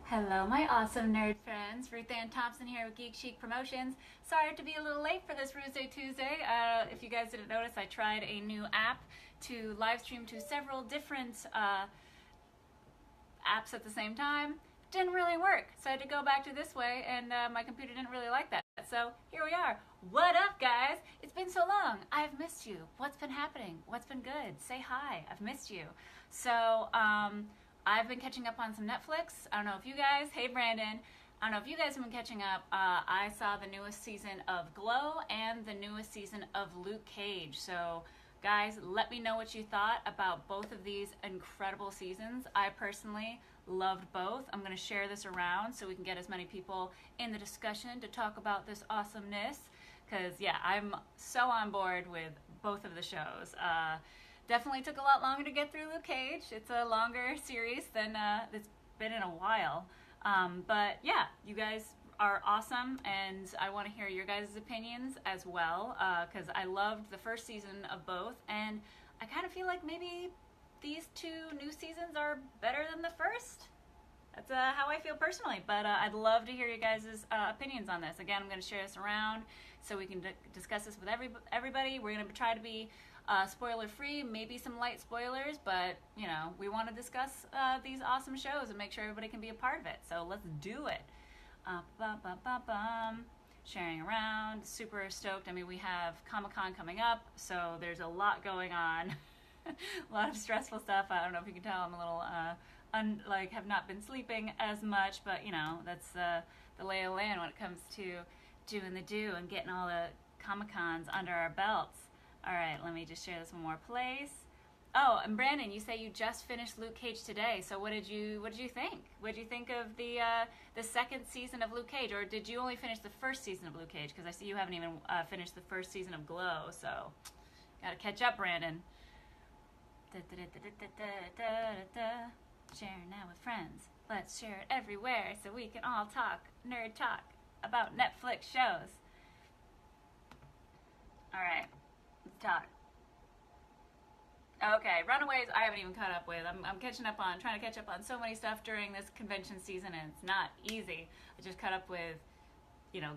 Hello, my awesome nerd friends. RuthAnn Thompson here with Geek Chic Promotions. Sorry to be a little late for this Ruesday Tuesday. If you guys didn't notice, I tried a new app to live stream to several different apps at the same time. Didn't really work, so I had to go back to this way, and my computer didn't really like that. So here we are. What up, guys? It's been so long. I've missed you. What's been happening? What's been good? Say hi. I've missed you. So, I've been catching up on some Netflix. I don't know if you guys, hey Brandon, I don't know if you guys have been catching up. I saw the newest season of Glow and the newest season of Luke Cage. So guys, let me know what you thought about both of these incredible seasons. I personally loved both. I'm going to share this around so we can get as many people in the discussion to talk about this awesomeness. Because yeah, I'm so on board with both of the shows. Definitely took a lot longer to get through Luke Cage. It's a longer series than it's been in a while. But yeah, you guys are awesome, and I want to hear your guys' opinions as well, because I loved the first season of both, and I kind of feel like maybe these two new seasons are better than the first. That's how I feel personally, but I'd love to hear you guys' opinions on this. Again, I'm going to share this around so we can discuss this with everybody. We're going to try to be spoiler free, maybe some light spoilers, but you know, we want to discuss these awesome shows and make sure everybody can be a part of it. So let's do it. Sharing around, super stoked. I mean, we have Comic-Con coming up, so there's a lot going on. A lot of stressful stuff. I don't know if you can tell, I'm a little have not been sleeping as much, but you know, that's the lay of the land when it comes to doing the do and getting all the Comic-Cons under our belts. All right, let me just share this one more place. Oh, and Brandon, you say you just finished Luke Cage today. So what did you think? What did you think of the second season of Luke Cage, or did you only finish the first season of Luke Cage? Because I see you haven't even finished the first season of Glow. So gotta catch up, Brandon. Sharing now with friends. Let's share it everywhere so we can all nerd talk about Netflix shows. All right. Let's talk. Okay, Runaways I haven't even caught up with. I'm trying to catch up on so many stuff during this convention season, and it's not easy. I just caught up with,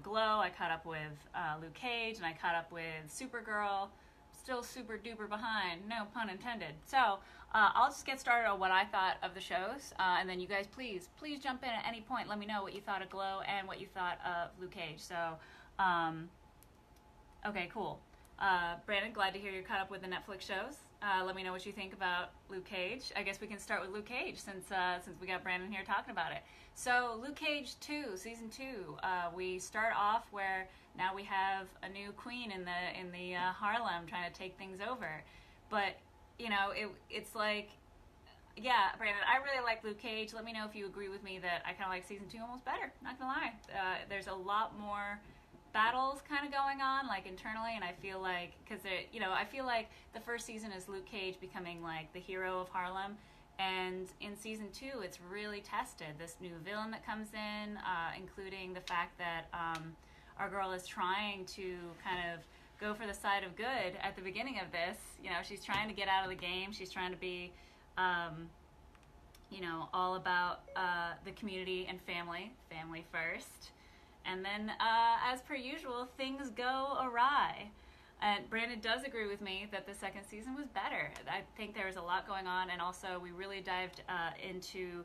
Glow. I caught up with Luke Cage, and I caught up with Supergirl. Still super duper behind, no pun intended. So I'll just get started on what I thought of the shows, and then you guys please jump in at any point. Let me know what you thought of Glow and what you thought of Luke Cage. So, okay, cool. Brandon, glad to hear you're caught up with the Netflix shows. Let me know what you think about Luke Cage. I guess we can start with Luke Cage since we got Brandon here talking about it. So Luke Cage 2, season 2, we start off where now we have a new queen in the Harlem trying to take things over. But it's like, yeah, Brandon, I really like Luke Cage. Let me know if you agree with me that I kind of like season 2 almost better. Not gonna lie, there's a lot more battles kind of going on, like internally, and I feel like, because I feel like the first season is Luke Cage becoming like the hero of Harlem, and in season 2 it's really tested. This new villain that comes in, including the fact that our girl is trying to kind of go for the side of good at the beginning of this. She's trying to get out of the game. She's trying to be all about the community and family first. And then, as per usual, things go awry. And Brandon does agree with me that the second season was better. I think there was a lot going on, and also we really dived into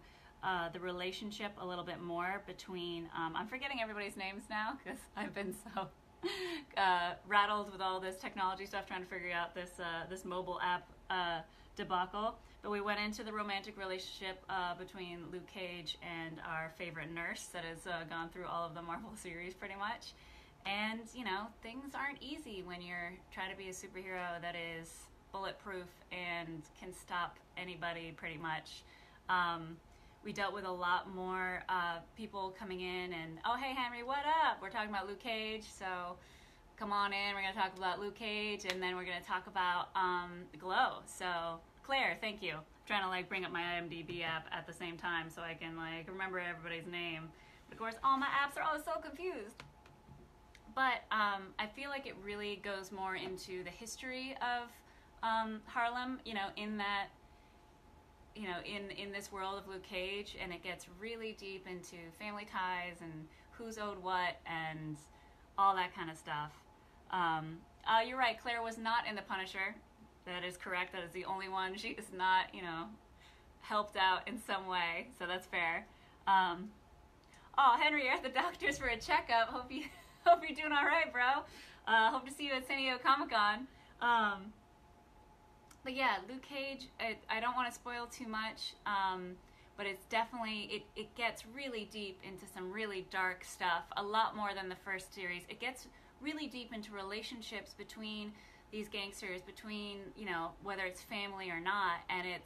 the relationship a little bit more between, I'm forgetting everybody's names now because I've been so rattled with all this technology stuff trying to figure out this mobile app debacle. But we went into the romantic relationship between Luke Cage and our favorite nurse that has gone through all of the Marvel series pretty much. And, things aren't easy when you're trying to be a superhero that is bulletproof and can stop anybody pretty much. We dealt with a lot more people coming in and, oh, hey, Henry, what up? We're talking about Luke Cage, so come on in. We're going to talk about Luke Cage, and then we're going to talk about Glow. So Claire, thank you. I'm trying to bring up my IMDb app at the same time so I can remember everybody's name. But of course, all my apps are always so confused. But I feel like it really goes more into the history of Harlem, in that in this world of Luke Cage, and it gets really deep into family ties and who's owed what and all that kind of stuff. You're right, Claire was not in The Punisher. That is correct. That is the only one. She is not, helped out in some way, so that's fair. Henry, you're at the doctor's for a checkup. Hope you're doing all right, bro. Hope to see you at San Diego Comic-Con. But yeah, Luke Cage, I don't want to spoil too much, but it's definitely, it gets really deep into some really dark stuff, a lot more than the first series. It gets really deep into relationships between these gangsters, between, whether it's family or not, and it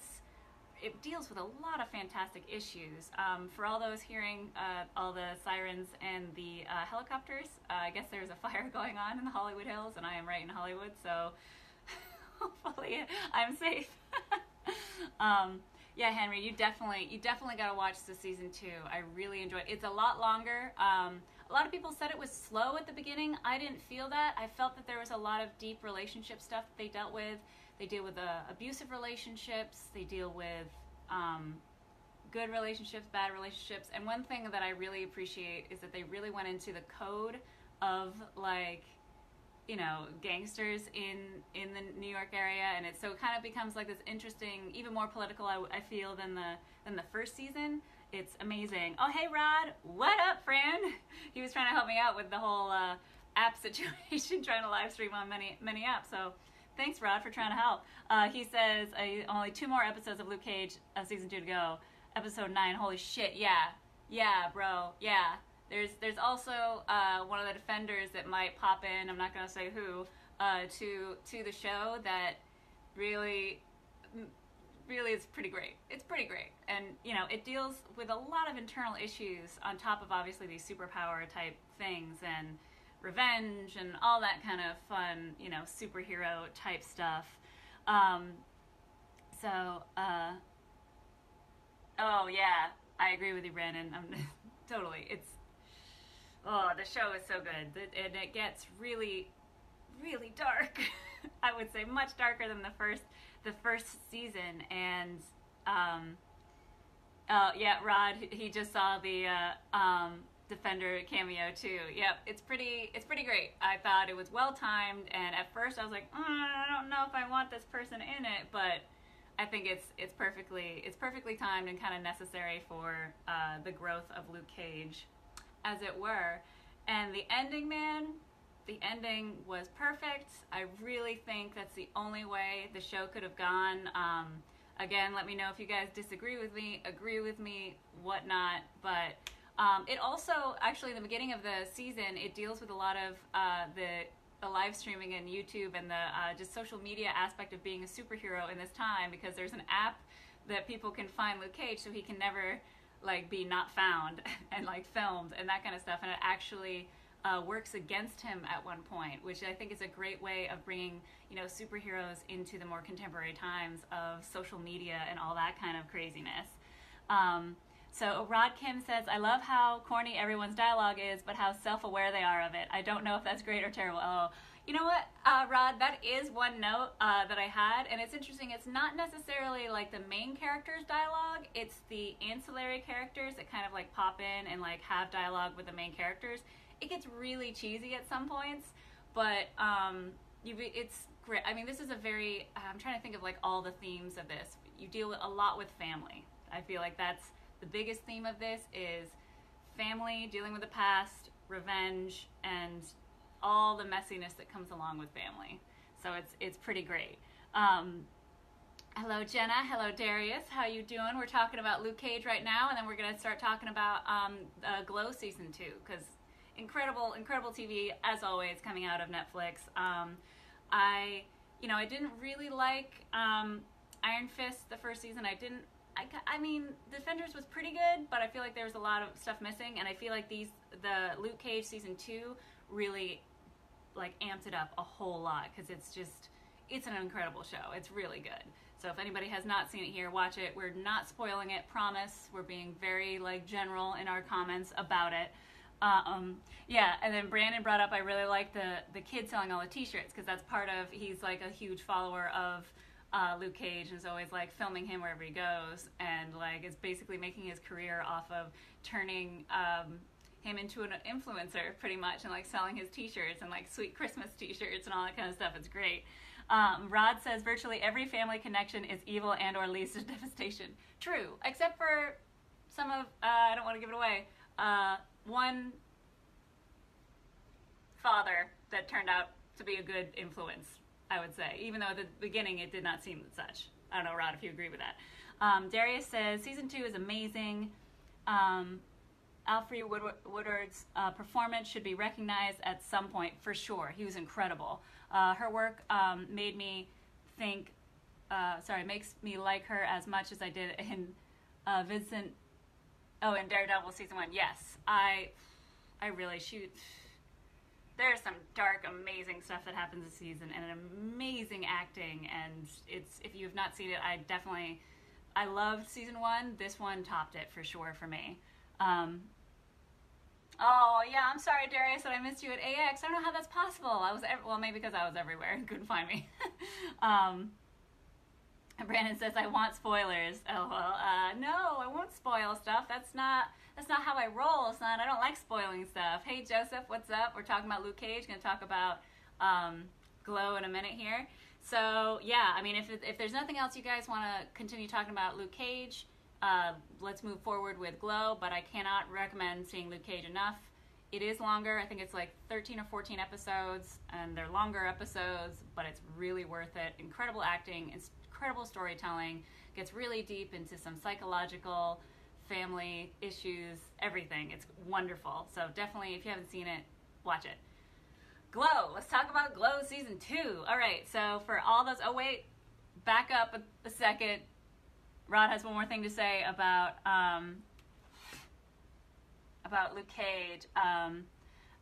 deals with a lot of fantastic issues. For all those hearing all the sirens and the helicopters, I guess there's a fire going on in the Hollywood Hills, and I am right in Hollywood, so hopefully I'm safe. Yeah, Henry, you definitely got to watch the season 2. I really enjoyed it. It's a lot longer. A lot of people said it was slow at the beginning. I didn't feel that. I felt that there was a lot of deep relationship stuff that they dealt with. They deal with abusive relationships. They deal with good relationships, bad relationships. And one thing that I really appreciate is that they really went into the code of, like, gangsters in the New York area, and it kind of becomes like this interesting, even more political, I feel, than the first season. It's amazing. Oh, hey, Rod. What up, friend? He was trying to help me out with the whole app situation, trying to live stream on many apps, so thanks, Rod, for trying to help. He says, only 2 more episodes of Luke Cage, season 2 to go. Episode 9, holy shit, yeah. Yeah, bro, yeah. There's also one of the defenders that might pop in, I'm not going to say who, to the show that really is pretty great. It's pretty great. And, it deals with a lot of internal issues on top of, obviously, these superpower type things and revenge and all that kind of fun, superhero type stuff. Oh yeah, I agree with you, Brandon. Totally. The show is so good. And it gets really, really dark. I would say much darker than the first season. And, yeah, Rod, he just saw the, Defender cameo too. Yep, it's pretty great. I thought it was well timed, and at first I was like, I don't know if I want this person in it, but I think it's perfectly timed and kind of necessary for the growth of Luke Cage, as it were. And the ending, man, the ending was perfect. I really think that's the only way the show could have gone. Again, let me know if you guys disagree with me, agree with me, whatnot, but it also, actually, in the beginning of the season, it deals with a lot of the live streaming and YouTube and the just social media aspect of being a superhero in this time, because there's an app that people can find Luke Cage so he can never, like, be not found and, like, filmed and that kind of stuff, and it actually works against him at one point, which I think is a great way of bringing, superheroes into the more contemporary times of social media and all that kind of craziness. So Rod Kim says, I love how corny everyone's dialogue is, but how self-aware they are of it. I don't know if that's great or terrible. Oh, you know what, Rod, that is one note that I had, and it's interesting. It's not necessarily like the main character's dialogue. It's the ancillary characters that kind of like pop in and like have dialogue with the main characters. It gets really cheesy at some points, but it's great. I mean, this is a very, I'm trying to think of like all the themes of this. You deal a lot with family. I feel like that's the biggest theme of this is family, dealing with the past, revenge, and all the messiness that comes along with family. So it's pretty great. Hello, Jenna. Hello, Darius. How you doing? We're talking about Luke Cage right now, and then we're going to start talking about Glow Season 2, because incredible TV, as always, coming out of Netflix. I didn't really like Iron Fist the first season. I mean, Defenders was pretty good, but I feel like there was a lot of stuff missing, and I feel like the Luke Cage Season 2 really, like, amped it up a whole lot, because it's an incredible show. It's really good. So if anybody has not seen it here, watch it. We're not spoiling it, promise. We're being very, like, general in our comments about it. Yeah, and then Brandon brought up, I really like the kid selling all the t-shirts, because that's part of, he's like a huge follower of Luke Cage, and is always like filming him wherever he goes, and like is basically making his career off of turning him into an influencer pretty much, and like selling his t-shirts and like sweet Christmas t-shirts and all that kind of stuff. It's great. Rod says virtually every family connection is evil and or leads to devastation. True, except for some of I don't want to give it away. One father that turned out to be a good influence, I would say, even though at the beginning it did not seem such. I don't know, Rod, if you agree with that. Darius says season 2 is amazing. Alfre Woodard's performance should be recognized at some point, for sure. He was incredible. Her work made me think, makes me like her as much as I did in Vincent, in Daredevil season 1. Yes, I really there's some dark, amazing stuff that happens this season, and an amazing acting, and it's, if you have not seen it, I loved season 1. This one topped it for sure for me. Oh, yeah, I'm sorry, Darius, that I missed you at AX. I don't know how that's possible. Well, maybe because I was everywhere and couldn't find me. Brandon says, I want spoilers. Oh, well, no, I won't spoil stuff. That's not how I roll, son. I don't like spoiling stuff. Hey, Joseph, what's up? We're talking about Luke Cage. Going to talk about Glow in a minute here. So, yeah, I mean, if there's nothing else you guys want to continue talking about Luke Cage, let's move forward with Glow, but I cannot recommend seeing Luke Cage enough. It is longer. I think it's like 13 or 14 episodes, and they're longer episodes, but it's really worth it. Incredible acting, incredible storytelling, gets really deep into some psychological, family issues, everything. It's wonderful. So definitely, if you haven't seen it, watch it. Glow. Let's talk about Glow season 2. All right, so for all those, oh wait, back up a second. Rod has one more thing to say about Luke Cage.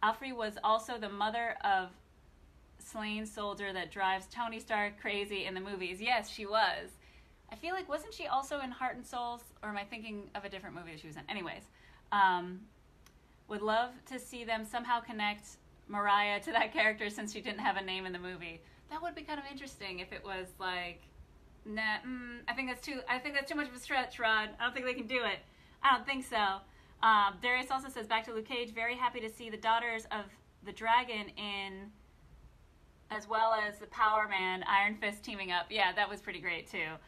Alfre was also the mother of slain soldier that drives Tony Stark crazy in the movies. Yes, she was. I feel like, wasn't she also in Heart and Souls? Or am I thinking of a different movie that she was in? Anyways, would love to see them somehow connect Mariah to that character since she didn't have a name in the movie. That would be kind of interesting if it was like, nah, I think that's too much of a stretch, Rod. I don't think they can do it. I don't think so. Darius also says, back to Luke Cage, very happy to see the Daughters of the Dragon in, as well as the Power Man, Iron Fist teaming up. Yeah, that was pretty great too.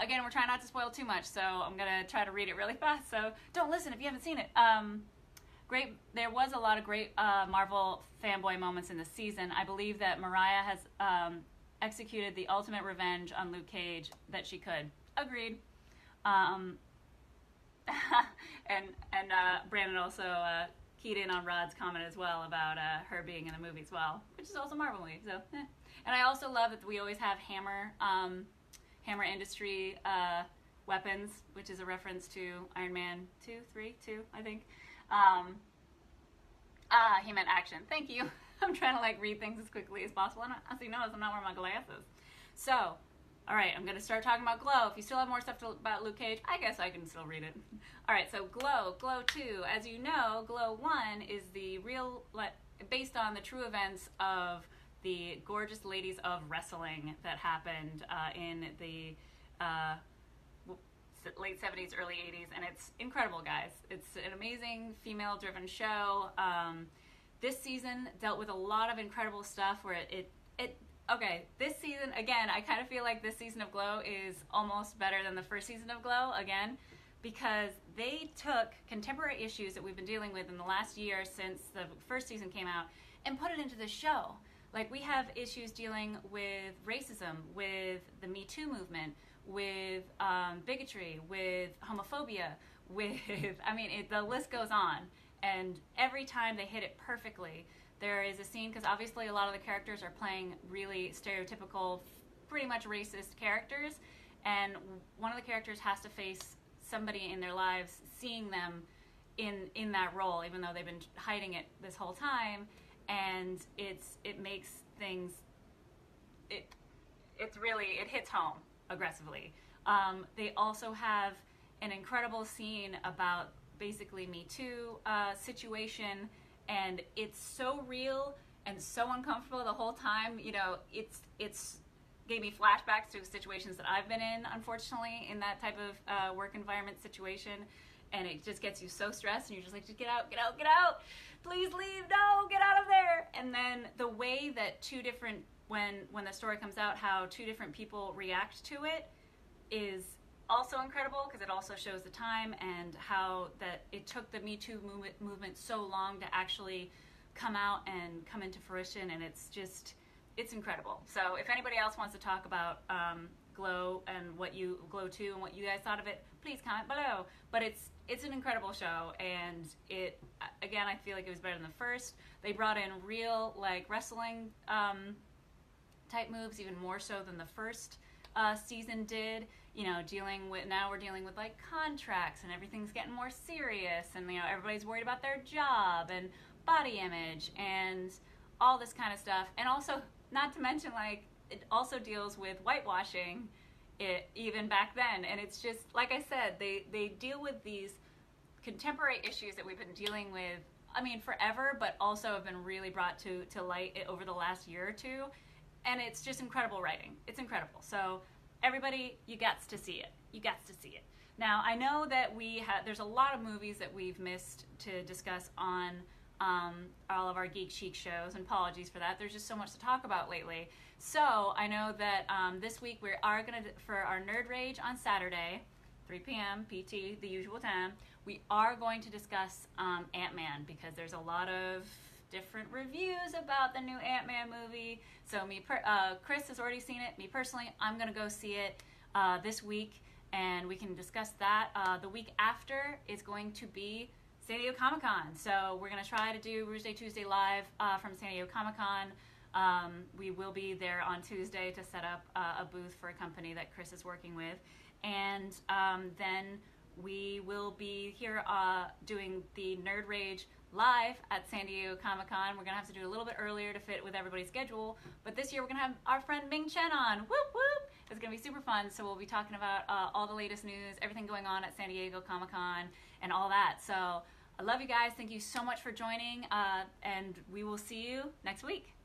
Again, we're trying not to spoil too much, so I'm going to try to read it really fast, so don't listen if you haven't seen it. Great. There was a lot of great Marvel fanboy moments in the season. I believe that Mariah has executed the ultimate revenge on Luke Cage that she could. Agreed. And Brandon also keyed in on Rod's comment as well about her being in the movie as well, which is also a Marvel movie. So, And I also love that we always have Hammer Industry weapons, which is a reference to Iron Man 2, I think. He meant action. Thank you. I'm trying to like read things as quickly as possible. And as you notice, I'm not wearing my glasses. So, all right, I'm going to start talking about Glow. If you still have more stuff about Luke Cage, I guess I can still read it. All right, so Glow 2. As you know, Glow 1 is the real, based on the true events of the gorgeous ladies of wrestling that happened in the late 70s, early 80s, and it's incredible, guys. It's an amazing female-driven show. This season dealt with a lot of incredible stuff where okay, this season, again, I kind of feel like this season of Glow is almost better than the first season of Glow, again, because they took contemporary issues that we've been dealing with in the last year since the first season came out and put it into the show. Like, we have issues dealing with racism, with the Me Too movement, with bigotry, with homophobia, with, the list goes on. And every time they hit it perfectly. There is a scene, because obviously a lot of the characters are playing really stereotypical, pretty much racist characters, and one of the characters has to face somebody in their lives seeing them in that role, even though they've been hiding it this whole time, and it makes things, it hits home aggressively. They also have an incredible scene about basically Me Too situation, and it's so real and so uncomfortable the whole time. You know, it's gave me flashbacks to situations that I've been in, unfortunately, in that type of work environment situation. And it just gets you so stressed, and you're just like, just get out, get out, get out. Please leave. No, get out of there. And then the way that two different, when the story comes out, how two different people react to it is also incredible, because it also shows the time and how that it took the Me Too movement so long to actually come out and come into fruition. And it's incredible. So if anybody else wants to talk about Glow and Glow 2 and what you guys thought of it, please comment below. But it's an incredible show, and it, again, I feel like it was better than the first. They brought in real, like, wrestling type moves, even more so than the first season did. You know, now we're dealing with like contracts, and everything's getting more serious, and you know, everybody's worried about their job and body image and all this kind of stuff. And also, not to mention, like, it also deals with whitewashing it even back then. And it's just, like I said, they deal with these contemporary issues that we've been dealing with, I mean, forever, but also have been really brought to light over the last year or two. And it's just incredible writing. It's incredible. So everybody, you got to see it. You got to see it. Now, I know that there's a lot of movies that we've missed to discuss on all of our Geek Chic shows, and apologies for that. There's just so much to talk about lately. So I know that this week we are going to, for our Nerd Rage on Saturday, 3 p.m. PT, the usual time, we are going to discuss Ant-Man, because there's a lot of different reviews about the new Ant-Man movie. So Chris has already seen it. Me personally, I'm going to go see it this week, and we can discuss that. The week after is going to be San Diego Comic-Con. So we're going to try to do Rouge Day Tuesday live from San Diego Comic-Con. We will be there on Tuesday to set up a booth for a company that Chris is working with. And then we will be here doing the Nerd Rage live at San Diego Comic-Con. We're going to have to do it a little bit earlier to fit with everybody's schedule. But this year we're going to have our friend Ming Chen on. Whoop, whoop! It's going to be super fun. So we'll be talking about all the latest news, everything going on at San Diego Comic-Con, and all that. So I love you guys. Thank you so much for joining. And we will see you next week.